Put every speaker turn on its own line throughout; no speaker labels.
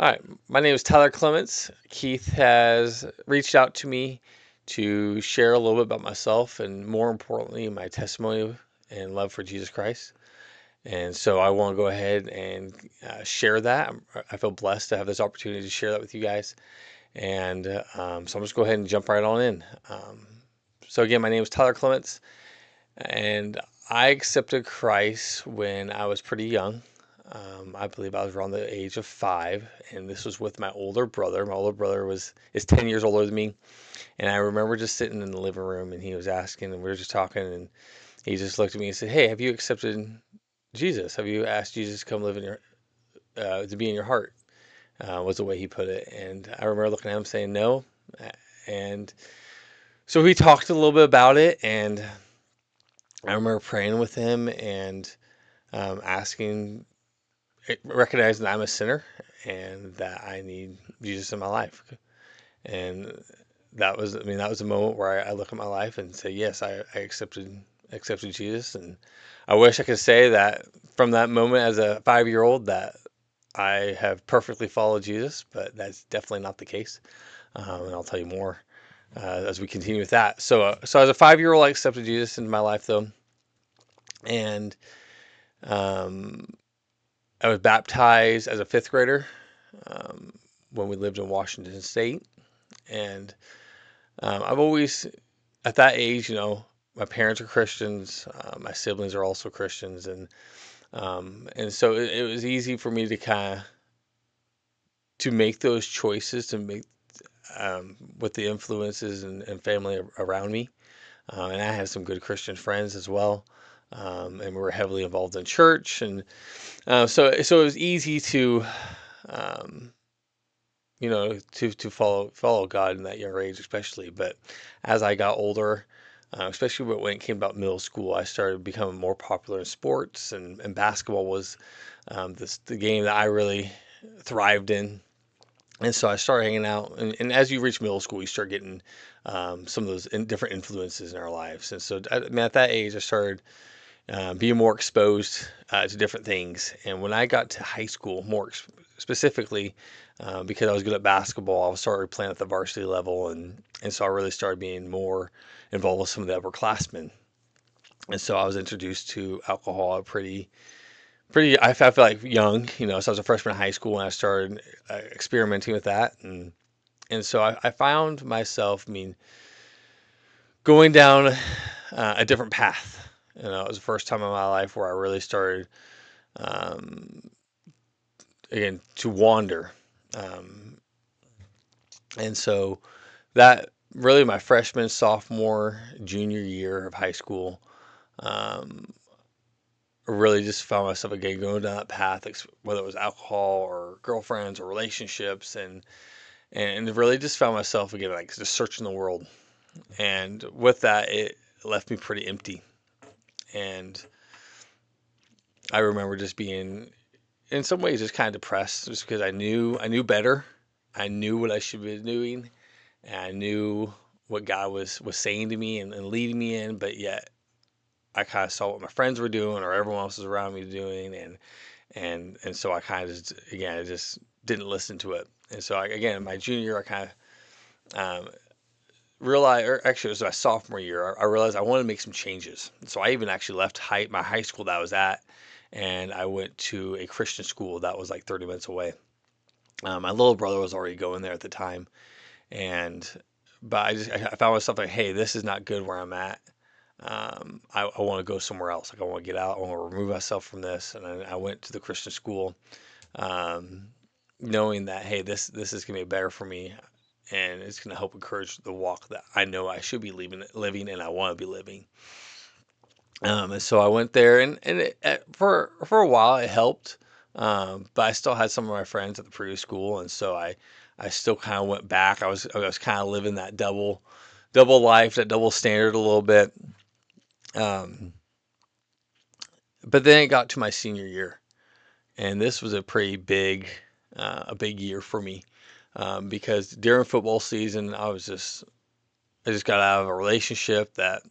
All right, my name is Tyler Clements. Keith has reached out to me to share a little bit about myself and, more importantly, my testimony and love for Jesus Christ. And so I want to go ahead and share that. I feel blessed to have this opportunity to share that with you guys. And so I'm just go ahead and jump right on in. So again, my name is Tyler Clements, and I accepted Christ when I was pretty young. I believe I was around the age of 5, and this was with my older brother. My older brother is 10 years older than me, and I remember just sitting in the living room, and he was asking, and we were just talking, and he just looked at me and said, "Hey, have you accepted Jesus? Have you asked Jesus to come live in your to be in your heart?" Was the way he put it, and I remember looking at him saying no, and so we talked a little bit about it, and I remember praying with him and asking recognizing that I'm a sinner and that I need Jesus in my life. And that was a moment where I look at my life and say, yes, I accepted Jesus. And I wish I could say that from that moment as a 5-year old that I have perfectly followed Jesus, but that's definitely not the case. And I'll tell you more as we continue with that. So as a 5-year old, I accepted Jesus into my life, though, and um, I was baptized as a fifth grader um, when we lived in Washington State. And I've always, at that age, my parents are Christians, my siblings are also Christians, and so it was easy for me to kind of to make those choices to make with the influences and family around me. And I had some good Christian friends as well. And we were heavily involved in church, and so it was easy to um, to follow God in that younger age, especially. But as I got older, especially when it came about middle school, I started becoming more popular in sports, and basketball was the game that I really thrived in. And so I started hanging out, and as you reach middle school, you start getting some of those different influences in our lives. And so, I mean, at that age, I started being more exposed to different things. And when I got to high school, specifically, because I was good at basketball, I was started playing at the varsity level, and so I really started being more involved with some of the upperclassmen. And so I was introduced to alcohol at pretty. I felt like young, So I was a freshman in high school when I started experimenting with that, and so I found myself, going down a different path. It was the first time in my life where I really started um, again to wander, um, and so that really my freshman, sophomore, junior year of high school, um, really just found myself again going down that path, whether it was alcohol or girlfriends or relationships, and really just found myself again like just searching the world, and with that it left me pretty empty, and I remember just being in some ways just kind of depressed just because I knew better. I knew what I should be doing, and I knew what God was saying to me and leading me in, but yet I kind of saw what my friends were doing or everyone else was around me doing, and so I kind of just again I just didn't listen to it. And so again, in my junior year, I kind of realized, or actually it was my sophomore year, I realized I wanted to make some changes. So I even actually left my high school that I was at, and I went to a Christian school that was like 30 minutes away. My little brother was already going there at the time, and but I found myself like, hey, this is not good where I'm at. I want to go somewhere else. Like I want to get out. I want to remove myself from this. And I went to the Christian school, um, knowing that hey, this is gonna be better for me, and it's gonna help encourage the walk that I know I should be living, and I want to be living. And so I went there, for a while it helped, but I still had some of my friends at the previous school, and so I still kind of went back. I was kind of living that double life, that double standard a little bit. Um, but then it got to my senior year, and this was a big year for me, because during football season I just got out of a relationship that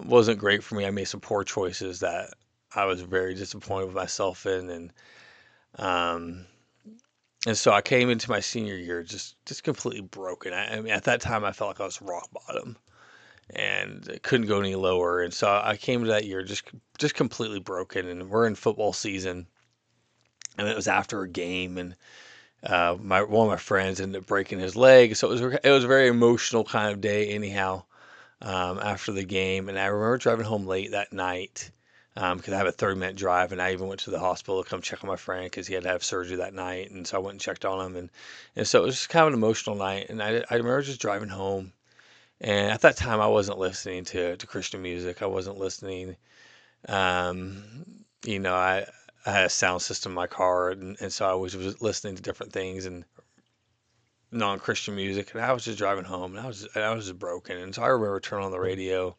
wasn't great for me. I made some poor choices that I was very disappointed with myself in, and um, And so I came into my senior year just completely broken. I mean, at that time, I felt like I was rock bottom and I couldn't go any lower. And so I came to that year just completely broken. And we're in football season, and it was after a game, and my one of my friends ended up breaking his leg. So it was a very emotional kind of day, anyhow. After the game, and I remember driving home late that night because I have a 30-minute drive, and I even went to the hospital to come check on my friend because he had to have surgery that night, and so I went and checked on him, and so it was just kind of an emotional night, and I remember just driving home, and at that time I wasn't listening to Christian music, I wasn't listening, um, I had a sound system in my car, and so I was listening to different things and non-Christian music, and I was just driving home, and I was just broken, and so I remember turning on the radio.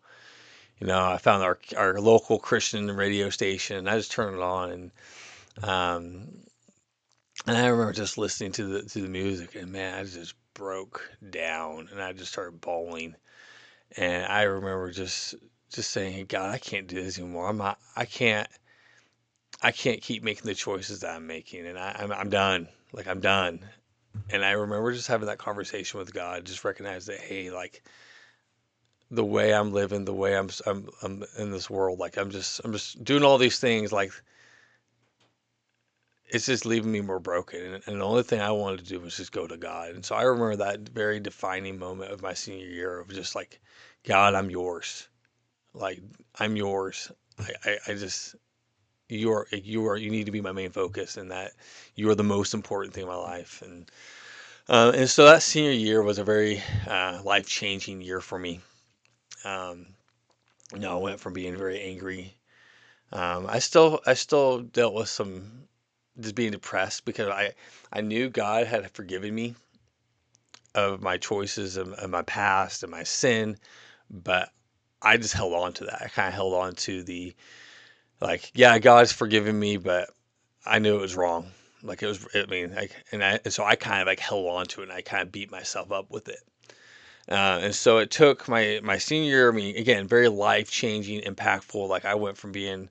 I found our local Christian radio station, and I just turned it on, um, and I remember just listening to the music, and man, I just broke down, and I just started bawling, and I remember just saying, "Hey God, I can't do this anymore. I can't keep making the choices that I'm making, and I'm done. Like I'm done." And I remember just having that conversation with God, just recognize that, hey, like the way I'm living, the way I'm in this world, like I'm just doing all these things, like it's just leaving me more broken. And the only thing I wanted to do was just go to God. And so I remember that very defining moment of my senior year of just like, God, I'm yours. Like I'm yours. I just you need to be my main focus, and that you are the most important thing in my life. And so that senior year was a very life changing year for me. Um, I went from being very angry. I still dealt with some just being depressed because I knew God had forgiven me of my choices and my past and my sin, but I just held on to that. I kind of held on to the like, yeah, God's forgiven me, but I knew it was wrong. Like it was, I mean, like, and so I kind of like held on to it, and I kind of beat myself up with it. And so it took my senior year. I mean, again, very life changing, impactful. Like I went from being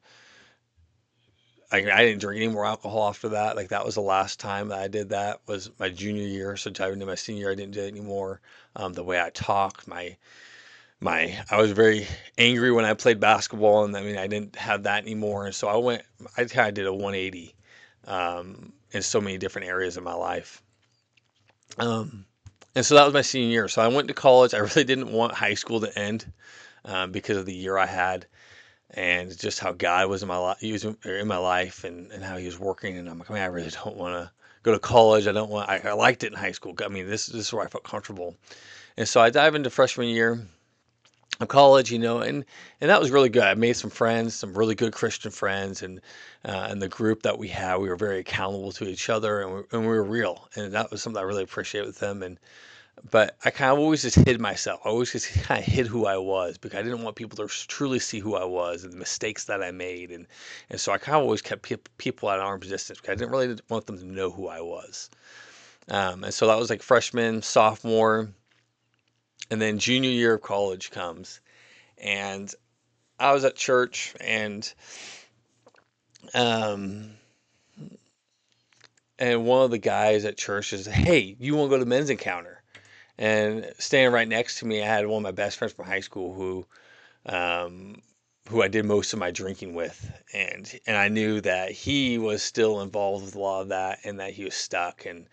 I didn't drink any more alcohol after that. Like that was the last time that I did that was my junior year. So diving into my senior year, I didn't do it anymore. The way I talk, I was very angry when I played basketball, and I mean I didn't have that anymore. And so I kind of did a 180 in so many different areas of my life. Um, and so that was my senior year. So I went to college. I really didn't want high school to end because of the year I had and just how God was in my life, he was in my life, and how he was working. And I'm like, man, I really don't want to go to college. I don't want. I liked it in high school. I mean, this is where I felt comfortable. And so I dive into freshman year of college, and that was really good. I made some friends, some really good Christian friends, and the group that we had, we were very accountable to each other, and we were real, and that was something I really appreciate with them. But I kind of always just hid myself. I always just kind of hid who I was because I didn't want people to truly see who I was and the mistakes that I made. And so I kind of always kept people at arm's distance because I didn't really want them to know who I was. And so that was like freshman, sophomore, and then junior year of college comes. And I was at church, um, and one of the guys at church says, "Hey, you want to go to men's encounter?" And standing right next to me, I had one of my best friends from high school um, who I did most of my drinking with, and I knew that he was still involved with a lot of that, and that he was stuck, and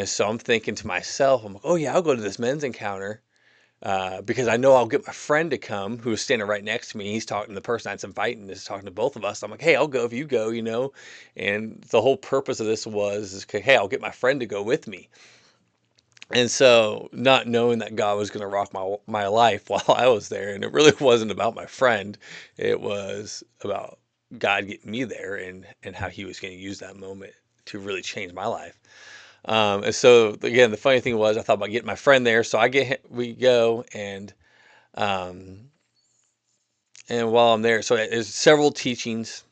so I'm thinking to myself, I'm like, oh yeah, I'll go to this men's encounter. Because I know I'll get my friend to come who's standing right next to me. He's talking to the person that's inviting is talking to both of us. I'm like, hey, I'll go if you go. And the whole purpose of this is, hey, I'll get my friend to go with me. And so, not knowing that God was going to rock my life while I was there, and it really wasn't about my friend, it was about God getting me there, and how He was going to use that moment to really change my life. And so, again, the funny thing was, I thought about getting my friend there, so we go, um, and while I'm there, so there's several teachings,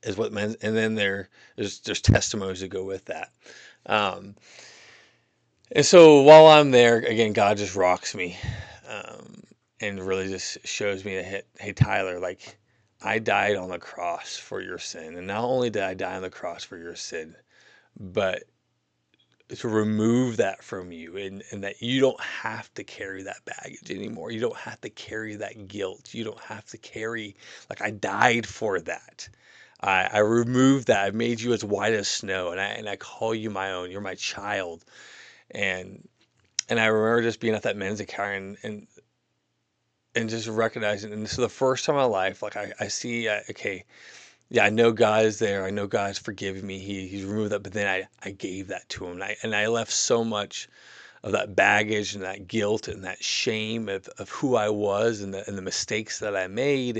is what meant, and then there's testimonies that go with that. Um, And so while I'm there, again, God just rocks me, um, and really just shows me that, hey, Tyler, like I died on the cross for your sin, and not only did I die on the cross for your sin, but to remove that from you, and that you don't have to carry that baggage anymore. You don't have to carry that guilt. You don't have to carry, like, I died for that. I removed that. I made you as white as snow, and I call you my own. You're my child. And I remember just being at that men's encounter, and just recognizing, and this is the first time in my life, like, I see, okay, yeah, I know God is there. I know God's forgiven me. He's removed that, but then I gave that to him. And I left so much of that baggage and that guilt and that shame of who I was, and the mistakes that I made,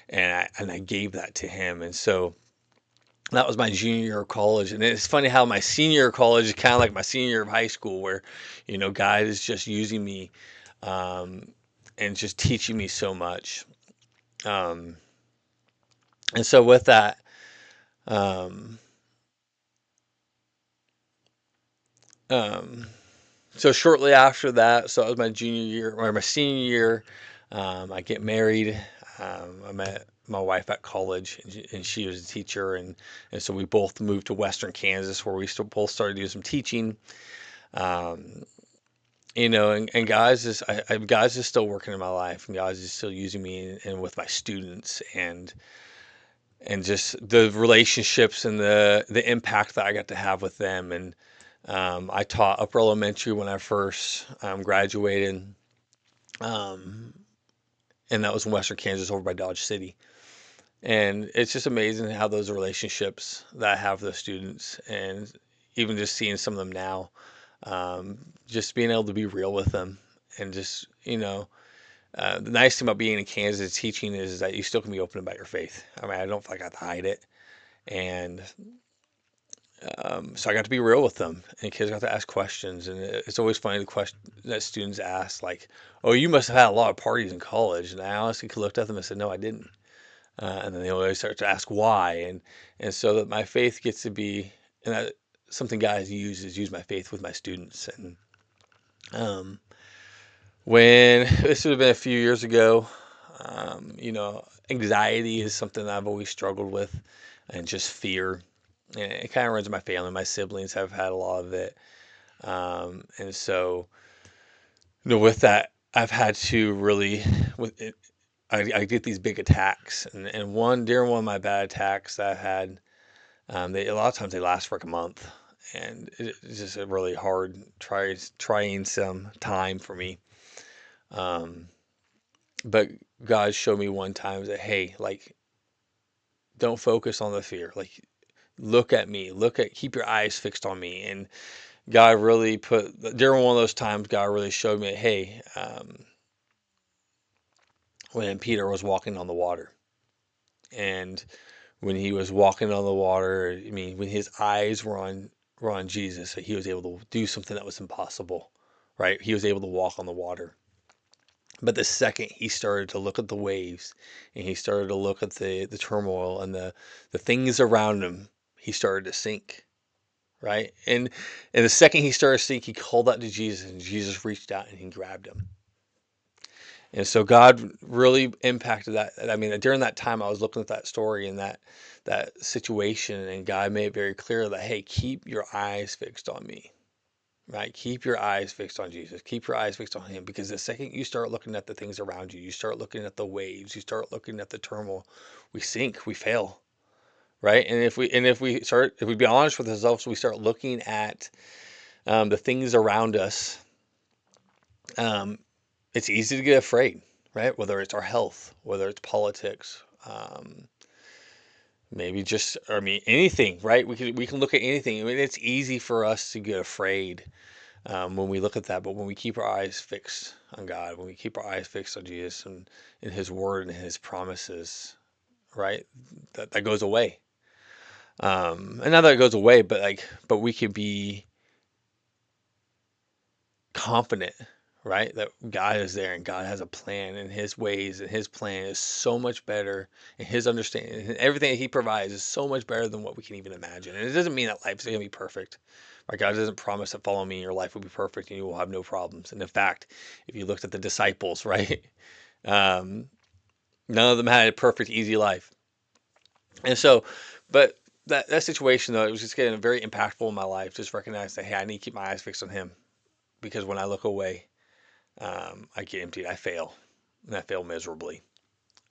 and I gave that to him. And so that was my junior year of college. And it's funny how my senior year of college is kind of like my senior year of high school, where, God is just using me, um, and just teaching me so much. Um, and so with that, um, um, so shortly after that, so that was my junior year or my senior year. I get married. I met my wife at college, and she was a teacher, and so we both moved to Western Kansas, where we still both started doing some teaching. Um, and guys is still working in my life, and guys is still using me, and with my students, and just the relationships and the impact that I got to have with them. And I taught upper elementary when I first graduated, um, and that was in Western Kansas over by Dodge City. And it's just amazing how those relationships that I have with the students, and even just seeing some of them now, just being able to be real with them, and just, the nice thing about being in Kansas teaching is that you still can be open about your faith. I mean, I don't feel like I have to hide it. And so I got to be real with them, and kids got to ask questions. And it's always funny the question that students ask, like, "Oh, you must have had a lot of parties in college." And I honestly looked at them and said, "No, I didn't." And then they always start to ask why, and so that my faith gets to be, and that something guys use my faith with my students. And um, when this would have been a few years ago, anxiety is something that I've always struggled with, and just fear. And it kind of runs in my family. My siblings have had a lot of it. And so, with that, I've had to really, with it, I get these big attacks, and during one of my bad attacks that I had, a lot of times they last for like a month, and it's just a really hard, trying some time for me. Um, but God showed me one time that, hey, like, don't focus on the fear, like, look at me, keep your eyes fixed on me. And God really during one of those times, God really showed me, hey, when Peter was walking on the water, and when he was walking on the water, I mean, when his eyes were on Jesus, he was able to do something that was impossible, right? He was able to walk on the water. But the second he started to look at the waves, and he started to look at the turmoil and the things around him, he started to sink, right? And the second he started to sink, he called out to Jesus, and Jesus reached out and he grabbed him. And so God really impacted that. I mean, during that time, I was looking at that story and that situation, and God made it very clear that, hey, keep your eyes fixed on me, right? Keep your eyes fixed on Jesus. Keep your eyes fixed on Him, because the second you start looking at the things around you, you start looking at the waves, you start looking at the turmoil, we sink, we fail, right? And if we be honest with ourselves, we start looking at the things around us. Um, it's easy to get afraid, right? Whether it's our health, whether it's politics, maybe just, I mean, anything, right? We can look at anything. I mean, it's easy for us to get afraid when we look at that. But when we keep our eyes fixed on God, when we keep our eyes fixed on Jesus and His Word and His promises, right? That goes away. And not that it goes away, but we can be confident, right? That God is there, and God has a plan, and His ways and His plan is so much better, and His understanding and everything that He provides is so much better than what we can even imagine. And it doesn't mean that life is going to be perfect. Right? God doesn't promise that follow me, your life will be perfect and you will have no problems. And in fact, if you looked at the disciples, right, um, none of them had a perfect, easy life. And so, but that situation though, it was just getting very impactful in my life. Just recognize that hey, I need to keep my eyes fixed on Him because when I look away, I get emptied. I fail, and I fail miserably.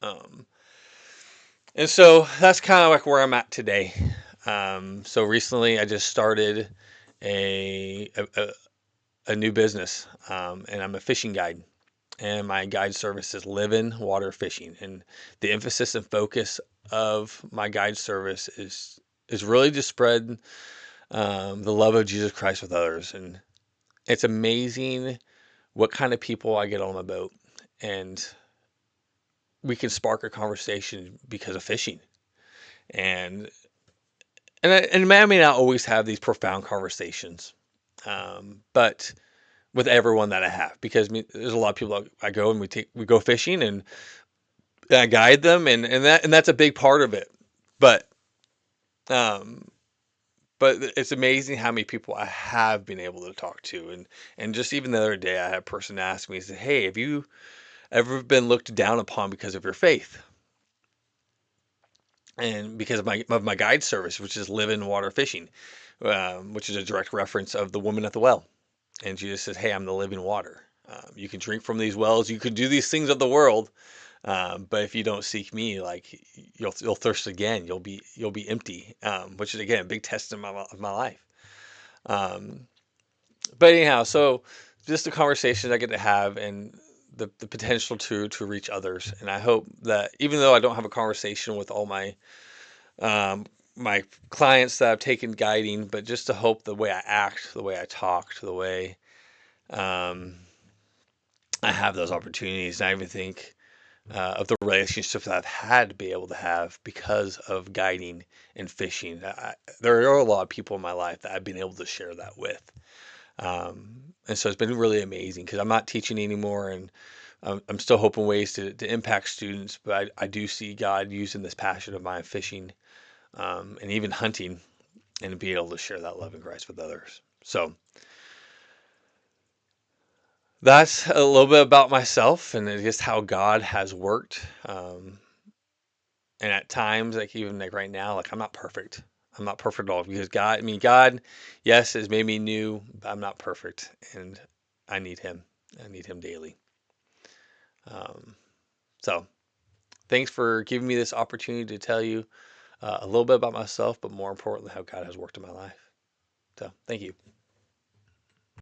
Um, and so that's kind of like where I'm at today. So recently, I just started a a, a new business, and I'm a fishing guide. And my guide service is live-in water fishing. And the emphasis and focus of my guide service is really to spread the love of Jesus Christ with others. And it's amazing what kind of people I get on my boat, and we can spark a conversation because of fishing. And I may not always have these profound conversations, but with everyone that I have, because there's a lot of people that I go and we go fishing and I guide them, and that's a big part of it. But um, but it's amazing how many people I have been able to talk to, and just even the other day, I had a person ask me, he said, "Hey, have you ever been looked down upon because of your faith?" And because of my guide service, which is live in water fishing, which is a direct reference of the woman at the well. And Jesus says, "Hey, I'm the living water. You can drink from these wells. You can do these things of the world, but if you don't seek me, like you'll thirst again. You'll be empty." Which is again a big test of my life. Um, but anyhow, so just the conversations I get to have and the potential to reach others, and I hope that even though I don't have a conversation with all um, my clients that I've taken guiding, but just to hope the way I act, the way I talk, the way um, I have those opportunities. And I even think of the relationships that I've had to be able to have because of guiding and fishing. There are a lot of people in my life that I've been able to share that with. And so it's been really amazing because I'm not teaching anymore, and I'm still hoping ways to impact students, but I do see God using this passion of mine, fishing, and even hunting, and be able to share that love in Christ with others. So that's a little bit about myself and just how God has worked. And at times, like even like right now, like I'm not perfect. I'm not perfect at all because God, I mean, God, yes, has made me new, but I'm not perfect, and I need Him. I need Him daily. Um, so thanks for giving me this opportunity to tell you a little bit about myself, but more importantly, how God has worked in my life. So thank you.